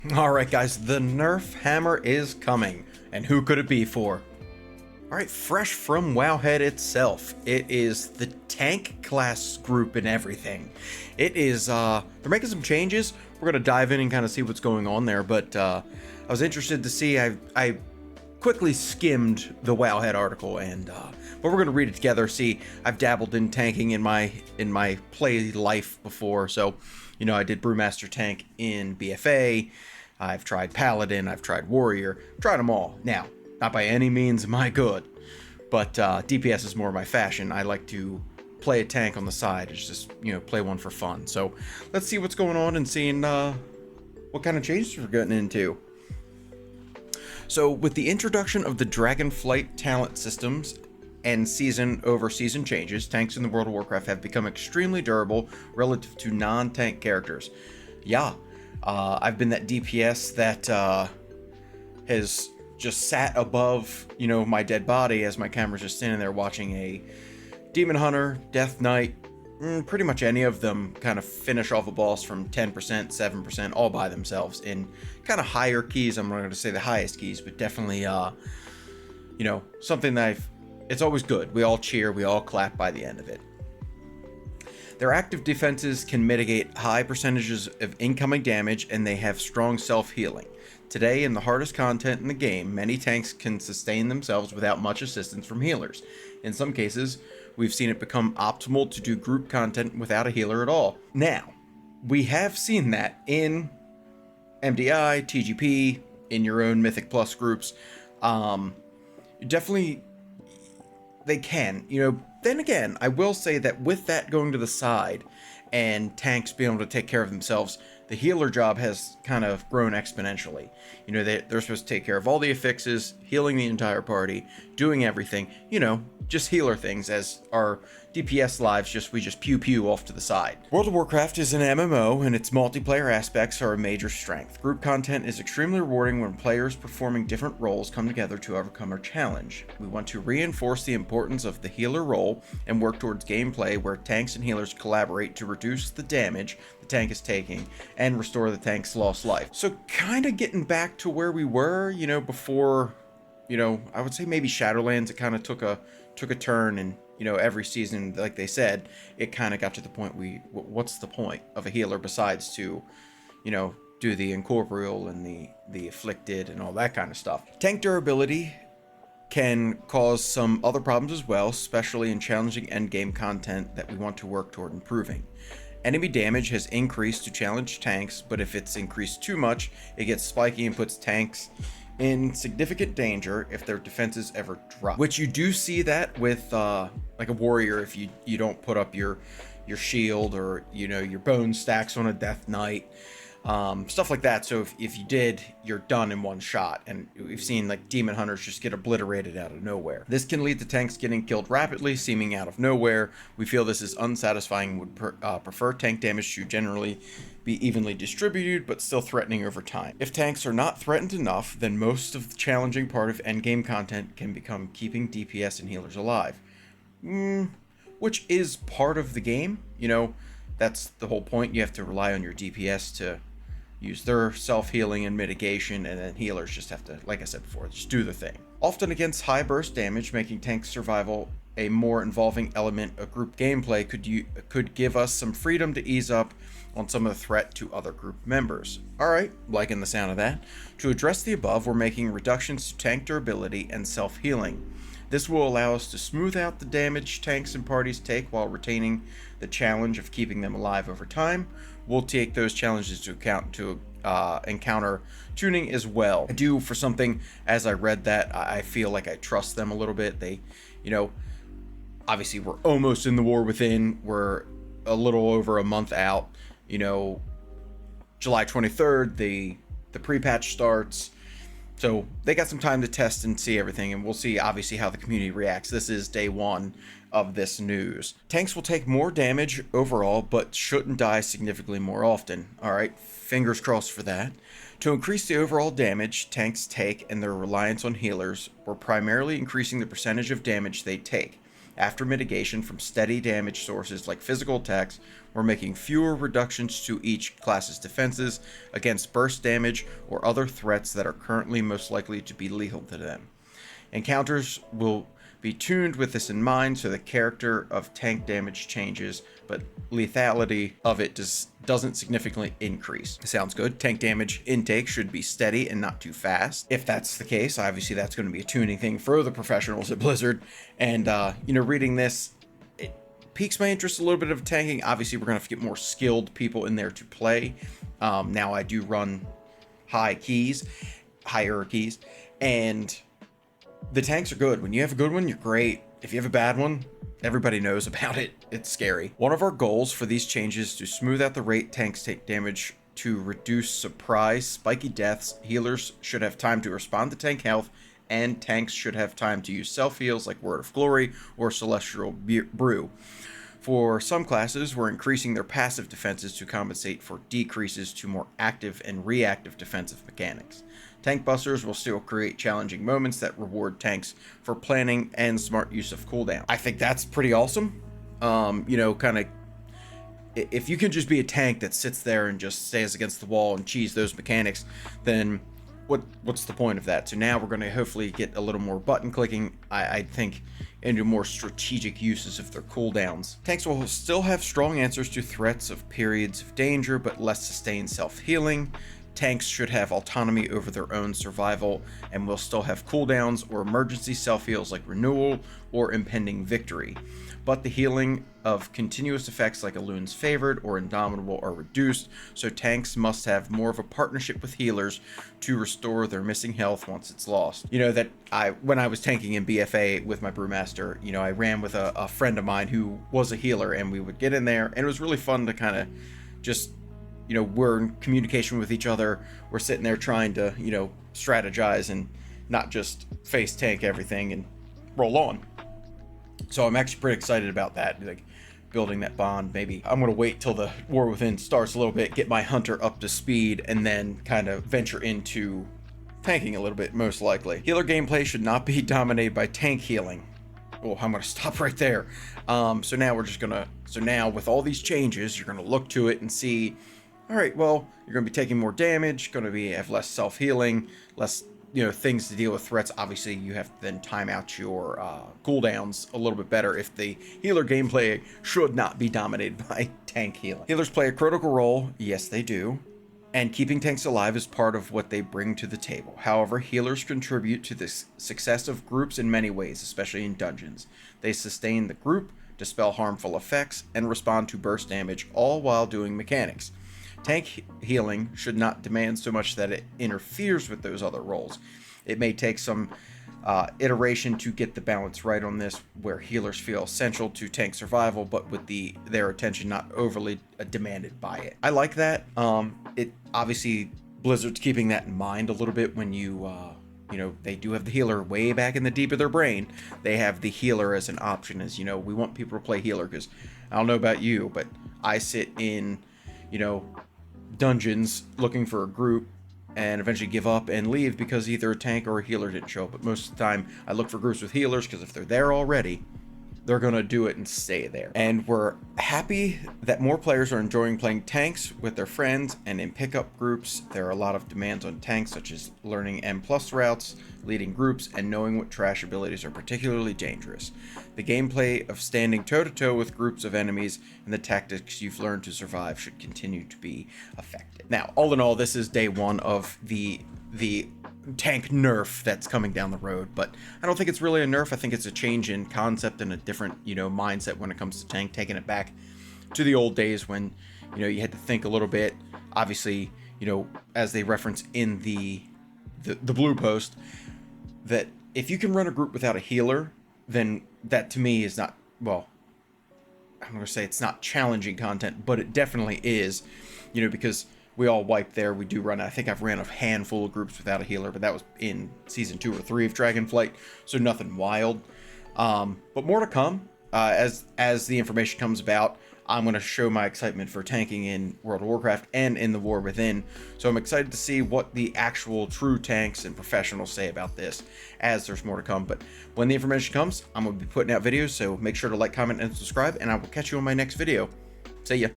Alright guys, the Nerf hammer is coming, and who could it be for? Alright, fresh from Wowhead itself, it is the tank class group and everything. It is, they're making some changes. We're gonna dive in and kind of see what's going on there, but I was interested to see, I quickly skimmed the Wowhead article, and but we're gonna read it together. See, I've dabbled in tanking in my play life before, so you know I did Brewmaster tank in BFA. I've tried Paladin, I've tried Warrior, tried them all. Now, not by any means am I good, but DPS is more my fashion. I like to play a tank on the side. It's just, you know, play one for fun. So let's see what's going on and seeing what kind of changes we're getting into. So with the introduction of the Dragonflight talent systems and season-over-season changes, tanks in the World of Warcraft have become extremely durable relative to non-tank characters. Yeah, I've been that DPS that has just sat above, you know, my dead body as my camera's just standing there watching a Demon Hunter, Death Knight, pretty much any of them kind of finish off a boss from 10%, 7%, all by themselves in kind of higher keys. I'm not going to say the highest keys, but definitely, you know, something that it's always good. We all cheer, we all clap by the end of it. Their active defenses can mitigate high percentages of incoming damage, and they have strong self-healing. Today, in the hardest content in the game, many tanks can sustain themselves without much assistance from healers. In some cases, we've seen it become optimal to do group content without a healer at all. Now, we have seen that in MDI, TGP, in your own Mythic Plus groups. Definitely, they can, you know. Then again, I will say that with that going to the side and tanks being able to take care of themselves, the healer job has kind of grown exponentially. You know, they're supposed to take care of all the affixes, healing the entire party, doing everything, you know, just healer things, as our DPS lives we just pew pew off to the side. World of Warcraft is an MMO, and its multiplayer aspects are a major strength. Group content is extremely rewarding when players performing different roles come together to overcome a challenge. We want to reinforce the importance of the healer role and work towards gameplay where tanks and healers collaborate to reduce the damage the tank is taking and restore the tank's lost life. So kind of getting back to where we were, you know, before, you know, I would say maybe Shadowlands, it kind of took a turn, and you know, every season, like they said, it kind of got to the point what's the point of a healer besides to, you know, do the incorporeal and the afflicted and all that kind of stuff. Tank durability can cause some other problems as well, especially in challenging endgame content that we want to work toward improving. Enemy damage has increased to challenge tanks, but if it's increased too much, it gets spiky and puts tanks in significant danger if their defenses ever drop. Which you do see that with like a warrior, if you don't put up your shield, or you know, your bone stacks on a Death Knight, stuff like that. So if you did, you're done in one shot, and we've seen like Demon Hunters just get obliterated out of nowhere. This can lead to tanks getting killed rapidly, seeming out of nowhere. We feel this is unsatisfying and would prefer tank damage to generally be evenly distributed, but still threatening over time. If tanks are not threatened enough, then most of the challenging part of endgame content can become keeping DPS and healers alive. Which is part of the game, you know, that's the whole point. You have to rely on your DPS to use their self-healing and mitigation, and then healers just have to, like I said before, just do the thing. Often against high burst damage, making tank survival a more involving element of group gameplay could give us some freedom to ease up on some of the threat to other group members. Alright, liking the sound of that. To address the above, we're making reductions to tank durability and self-healing. This will allow us to smooth out the damage tanks and parties take while retaining the challenge of keeping them alive over time. We'll take those challenges to account to encounter tuning as well. I do, for something, as I read that, I feel like I trust them a little bit. They, you know, obviously we're almost in the War Within. We're a little over a month out. You know, July 23rd, the pre-patch starts. So they got some time to test and see everything, and we'll see obviously how the community reacts. This is day one of this news. Tanks will take more damage overall, but shouldn't die significantly more often. Alright, fingers crossed for that. To increase the overall damage tanks take and their reliance on healers, we're primarily increasing the percentage of damage they take. After mitigation from steady damage sources like physical attacks, we're making fewer reductions to each class's defenses against burst damage or other threats that are currently most likely to be lethal to them. Encounters will be tuned with this in mind, so the character of tank damage changes, but lethality of it doesn't significantly increase. Sounds good. Tank damage intake should be steady and not too fast. If that's the case, obviously that's going to be a tuning thing for the professionals at Blizzard. And, reading this, it piques my interest a little bit of tanking. Obviously, we're going to have to get more skilled people in there to play. Now I do run higher keys, and the tanks are good. When you have a good one, you're great. If you have a bad one, everybody knows about it. It's scary. One of our goals for these changes is to smooth out the rate tanks take damage to reduce surprise, spiky deaths. Healers should have time to respond to tank health, and tanks should have time to use self-heals like Word of Glory or Celestial Brew. For some classes, we're increasing their passive defenses to compensate for decreases to more active and reactive defensive mechanics. Tank busters will still create challenging moments that reward tanks for planning and smart use of cooldown. I think that's pretty awesome. If you can just be a tank that sits there and just stays against the wall and cheese those mechanics, then what's the point of that? So now we're going to hopefully get a little more button clicking, I think, into more strategic uses of their cooldowns. Tanks will still have strong answers to threats of periods of danger, but less sustained self-healing. Tanks should have autonomy over their own survival and will still have cooldowns or emergency self-heals like Renewal or Impending Victory. But the healing of continuous effects like Elun's Favored or Indomitable are reduced, so tanks must have more of a partnership with healers to restore their missing health once it's lost. When I was tanking in BFA with my Brewmaster, I ran with a friend of mine who was a healer, and we would get in there, and it was really fun to kind of just we're in communication with each other. We're sitting there trying to, strategize and not just face tank everything and roll on. So I'm actually pretty excited about that, like building that bond. Maybe I'm going to wait till the War Within starts a little bit, get my hunter up to speed, and then kind of venture into tanking a little bit, most likely. Healer gameplay should not be dominated by tank healing. Oh, I'm going to stop right there. So now with all these changes, you're going to look to it and see, all right, well, you're going to be taking more damage, going to have less self-healing, less, things to deal with threats. Obviously, you have to then time out your cooldowns a little bit better if the healer gameplay should not be dominated by tank healing. Healers play a critical role. Yes, they do. And keeping tanks alive is part of what they bring to the table. However, healers contribute to the success of groups in many ways, especially in dungeons. They sustain the group, dispel harmful effects, and respond to burst damage, all while doing mechanics. Tank healing should not demand so much that it interferes with those other roles. It may take some iteration to get the balance right on this, where healers feel essential to tank survival, but with their attention not overly demanded by it. I like that. It obviously, Blizzard's keeping that in mind a little bit when they do have the healer way back in the deep of their brain. They have the healer as an option, as we want people to play healer, because I don't know about you, but I sit in dungeons looking for a group and eventually give up and leave because either a tank or a healer didn't show up. But most of the time I look for groups with healers, because if they're there already, they're going to do it and stay there. And we're happy that more players are enjoying playing tanks with their friends and in pickup groups. There are a lot of demands on tanks, such as learning M+ routes, leading groups, and knowing what trash abilities are particularly dangerous. The gameplay of standing toe-to-toe with groups of enemies and the tactics you've learned to survive should continue to be effective. Now, all in all, this is day one of the tank nerf that's coming down the road, but I don't think it's really a nerf. I think it's a change in concept and a different mindset when it comes to tank, taking it back to the old days when you had to think a little bit. Obviously, as they reference in the blue post, that if you can run a group without a healer, then that to me is not, well, I'm going to say it's not challenging content, but it definitely is, because we all wipe there. We do run. I think I've ran a handful of groups without a healer, but that was in season 2 or 3 of Dragonflight, so nothing wild. But more to come as the information comes about. I'm going to show my excitement for tanking in World of Warcraft and in the War Within. So I'm excited to see what the actual true tanks and professionals say about this, as there's more to come. But when the information comes, I'm going to be putting out videos, so make sure to like, comment, and subscribe, and I will catch you on my next video. See ya.